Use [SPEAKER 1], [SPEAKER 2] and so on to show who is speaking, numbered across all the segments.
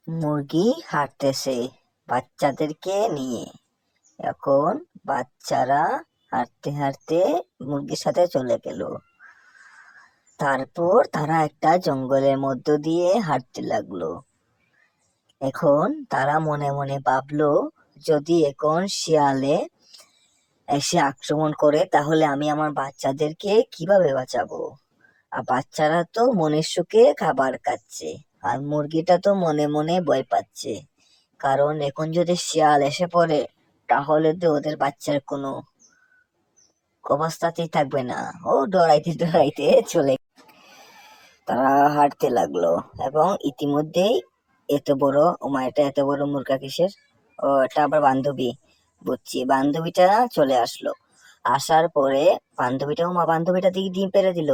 [SPEAKER 1] মুরগি হাঁটতেছে বাচ্চাদেরকে নিয়ে। এখন বাচ্চারা হাঁটতে হাঁটতে মুরগির সাথে চলে গেল। তারপর তারা একটা জঙ্গলের মধ্য দিয়ে হাঁটতে লাগলো। এখন তারা মনে মনে ভাবলো, যদি এখন শিয়ালে এসে আক্রমণ করে তাহলে আমি আমার বাচ্চাদেরকে কিভাবে বাঁচাবো। আর বাচ্চারা তো মনের সুখে খাবার খাচ্ছে, আর মুরগিটা তো মনে মনে ভয় পাচ্ছে, কারণ এখন যদি শিয়াল এসে পড়ে তাহলে তো ওদের বাচ্চার কোনো অবস্থাতেই থাকবে না। ও ডরাইতে ডরাইতে চলে। তারা হাঁটতে লাগলো এবং ইতিমধ্যেই এত বড়, এটা এত বড় মুরগা কিসের? ও, এটা আবার বান্ধবী। বুঝছি, বান্ধবীটা চলে আসলো। আসার পরে বান্ধবীটা দিকে ডিম পেড়ে দিল।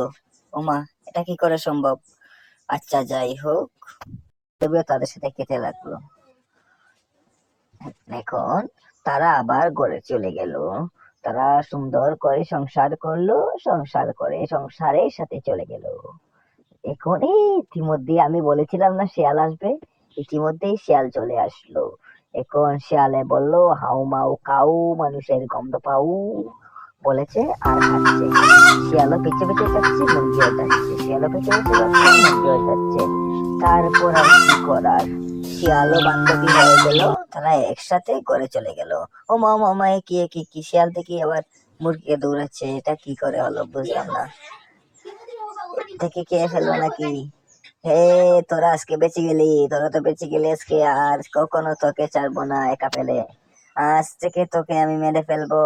[SPEAKER 1] ওমা, এটা কি করে সম্ভব? আচ্ছা, যাই হোক, তবে তাদের সাথে খেতে লাগলো। এখন তারা আবার ঘরে চলে গেল। তারা সুন্দর করে সংসার করলো, সংসার করে সংসারের সাথে চলে গেল। এখন ইতিমধ্যে আমি বলেছিলাম না শিয়াল আসবে, ইতিমধ্যেই শিয়াল চলে আসলো। এখন শিয়ালে বলল, হাউ মাউ কাউ, মানুষের গন্ধ পাউ বলেছে আর খাচ্ছে। শিয়ালও পেছনে পেছনে যাচ্ছে, মুরগিও যাচ্ছে, শিয়ালও পেছনে পেছনে যাচ্ছে, মুরগিও যাচ্ছে। তারপর আর কি করার, শিয়ালও বান্ধবী হয়ে গেল। তারা একসাথে ঘরে চলে গেল। ও মা মামা, কি কি কি শিয়াল দেখি আবার মুরগিকে দৌড়াচ্ছে, এটা কি করে হলো বুঝলাম না। থেকে খেয়ে ফেললো নাকি? হে, তোরা আজকে বেঁচে গেলি, তোরা তো বেঁচে গেলি আজকে, আর কখনো তোকে ছাড়বো না একা ফেলে। আজ থেকে তোকে আমি মেরে ফেলবো।